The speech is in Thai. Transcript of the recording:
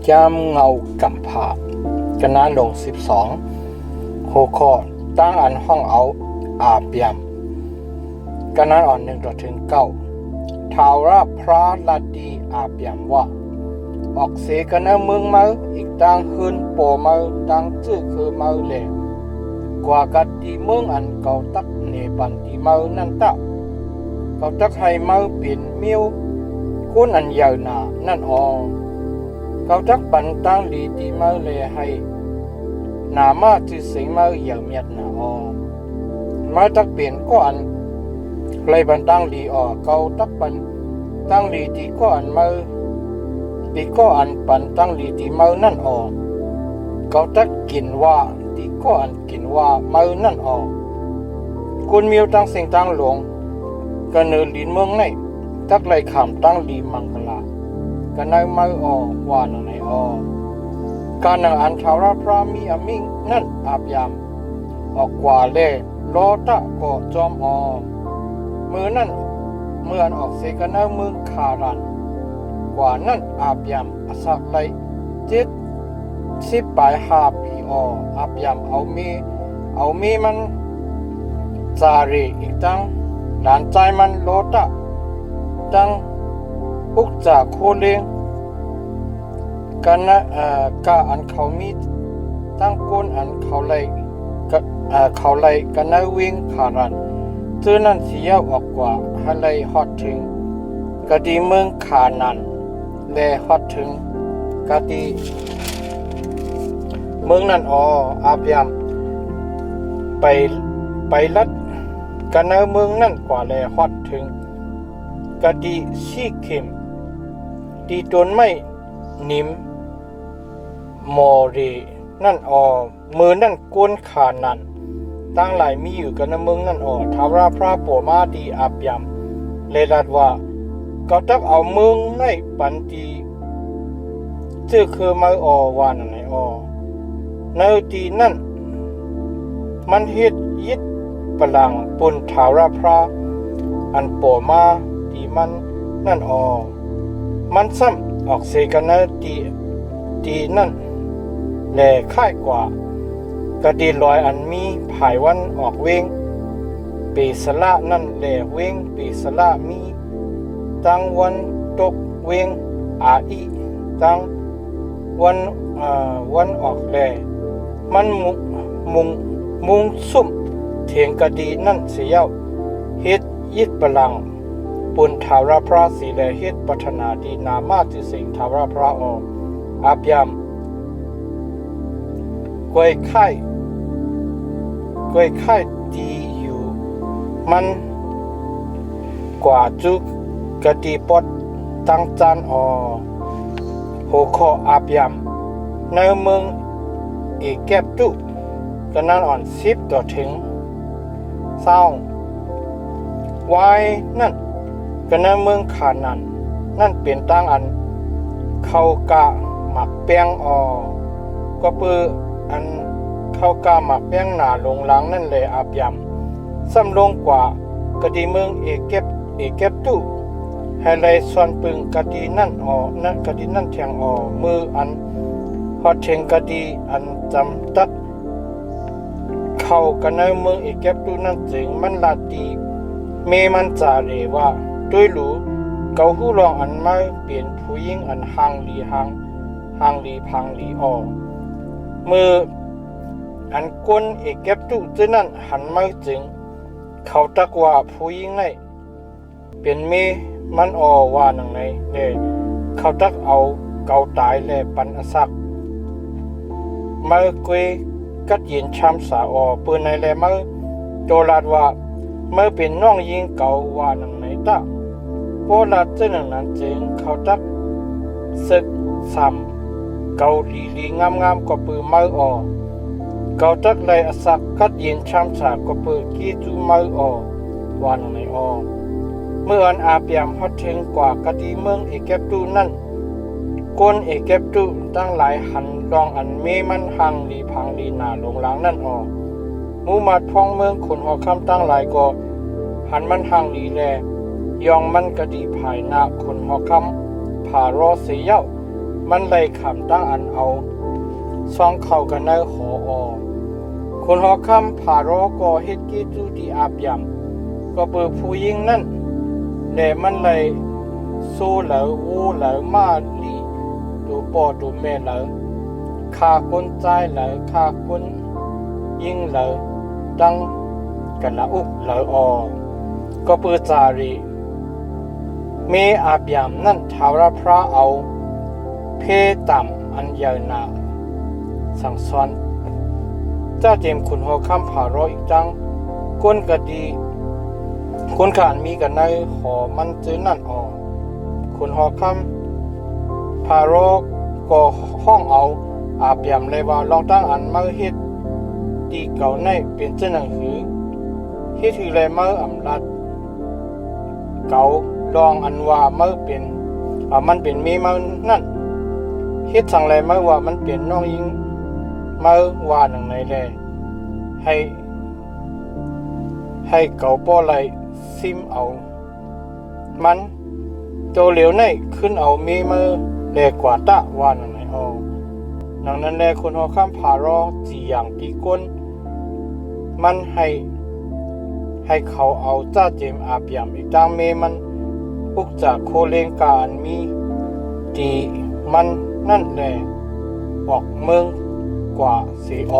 จามเงากำผาคณะลง12หัวข้อตั้งอันห้องเอาอาเปียมคณะอ่อน1-9ทาวราพระลาดีอาเปียมว่าออกเสกันนะเมืองเมาอีกตั้งคืนโปเมาตั้งชื่อคือเมาเลยกว่ากัดดีเมืองอันเก่าตักเนปันดีเมานั่นตะเก่าตักให้เมาเปลี่ยนมิวคุณอันยาวหนานั่นออเก่าตักปันตั้งดีดีเมาเลยให้หนามาจื่อสิงเมาเหยาวเมียดหนาออเมาตักเปลี่ยนก็อันเลยบันตั้งดีออเก่าตักปันตั้งดีดีก็อันเมาดีก็อันปันตั้งดีดีเมานั่นออเก่าตักกินว่าดีก็อันกินว่าเมานั่นออคุณมีตั้งสิ่งตั้งหลวงกันเนินลินเมืองในตักเลยขามตั้งดีมังกลากันในเมาออว่าหนังในออการนังอันทาราพรามีอมิงนั่นอาบยามออกกว่าเล่โลตะก็จอมอมือนั่นเมื่อออกเสกันในเมืองคารันกว่านั่นอาบยามอสักไล10 ปลาย5 ปีออาบยามเอามีมันจารีอีกตั้งหลานใจมันโลตะตั้งอุกจากโคเลงกันนะกะอันเขามีตั้งก้นอันเขาเลยกันนะวิ่งขารันเจอนั่นเสียออกกว่าให้เลยฮอดถึงกะดีเมืองขานันแลฮอดถึงกะดีเมืองนั่นอาบยามไปลัดกันนะเมืองนั่นกว่าแลฮอดถึงกะดีชีเข้มดีตนไม่นิมโมรีนั่นมือนั่นก้นขานันตั้งหลายมีอยู่กันนะเมืองนั่นทาราพระโปมาดีอาบยามเลรัดว่าก็ตักเอาเมืองในปันตีชื่อคือมาว่านั่นไหนในตีนั่นมันเฮ็ดยิดพลังปุ่นทาราพระอันโปมาดีมันนั่นมันซ้ำออกเสกันนะตีนั่นแหล่ค่ายกว่ากะดีลอยอันมีภายวันออกเวงปีสละนั่นแหล่เวงปีสละมีตั้งวันตกเวงอาอีตั้งวันออกแหล่มันมุงซุ่มเถียงกะดีนั่นเสียวเฮ็ดยิดพลังปุนทาราพระสีแลเฮ็ดปัฒนาดีนามาติสิงทาราพระอาบยามกวยไข่ดีอยู่มันกว่าจุกะดีปอดตั้งจานโหคออาบยามในเมืองเอแก็บตุกันนั้น10 ต่อถึง20วายนั่นกันในเมืองขานั่นเปลี่ยนตั้งอันเข้ากะหมักแป้งก็เปื้ออันเข้ากะหมักแป้งหนาลงหลังนั่นเลยอาบยามซ้ำลงกว่ากะดีเมืองเอแก็บตุให้เลยส่วนปึงกะดีนั่นนั่นกะดีนั่นเทียงมืออันฮอดเทงกะดีอันจำตัดเข้ากันในเมืองเอแก็บตุนั่นจึงมันลาดีเมมันจาเรว่าด้วยรู้เกาหู้ลองอันมาเปลี่ยนผู้หญิงอันห่างลีพังลีมืออันก้นเอแก็บตุจึงนั่นหันมาจึงเขาตักว่าผู้หญิงในเป็นเมมันว่าหนังไหนเลยเขาตักเอาเกาตายแลปันอสักมาเกยกัดยินชามสาปืนในแลมาโจลาดว่าเมื่อเป็นน้องยิงเก่าว่าหนังไหนตะโปลาดเจ้าหนังนั้นจึงเขาตักศึกซ้ำเกาลีงามก็ปืนมาเกาตักเลยอสักกัดยินชามสาก็ปืนกีจูมาว่าหนังไหนเมื่ออันอาเปียมฮอดถึงกว่ากะดีเมืองเอแก็บตุนั่นก้นเอแก็บตุตั้งหลายหันลองอันเมมันหังลีพังลีนาลงหลังนั่นหมู่มาดพ้องเมืองคนหอคำตั้งหลายก็หันมันหังลีแลยองมันกะดีภายหน้าคนหอคำผ่ารอเสียเย้า มันเลยขำตั้งอันเอาซองเข้ากันในหออคนหอคำผ่ารอก็เฮ็ดกีจูดีอาบยำก็เปิดผู้หญิงนั่นแต่มันเลยสู้เหลอวูเหลอมาลีดูปอดูแม่เหลอฆ่าคนใจเหลอฆ่าคนยิงเหลอดังกันละอุกเหลออก็เปิดจารีเมอาบยำนั่นทาวรพระเอาเพต่ำอันยาวนาสั่งสอนเจ้าเจมขุนหอคำผ่ารออีกจังก้นกะดีคนขานมีกันในหอมันจื้อนั่นออกขุนหอคำผ่ารอก็ห้องเอาอาบยำเลยว่าลองตั้งอันมาเฮ็ดดีเก่าในเป็นเจ้าหนังหือเฮ็ดถือเลยมาอำลัดเก่าลองอันว่ามาเป็นมันเป็นเมมานั่นเฮ็ดสั่งเลยมาว่ามันเป็นน้องยิงมาว่าหนังไหนแลให้เก่าป้อไหลซิมเอามันโตเหลียวในขึ้นเอาเมมาแลกว่าตะว่าหนังไหนออกหนังนั้นแลคนหอข้ามผ่ารอจีอย่างตีก้นมันให้เขาเอาจ้าเจมอาบยำอีกตางเมมันอุกจากโคเลงการมีดีมันนั่นแหละออกเมืองกว่าสีอ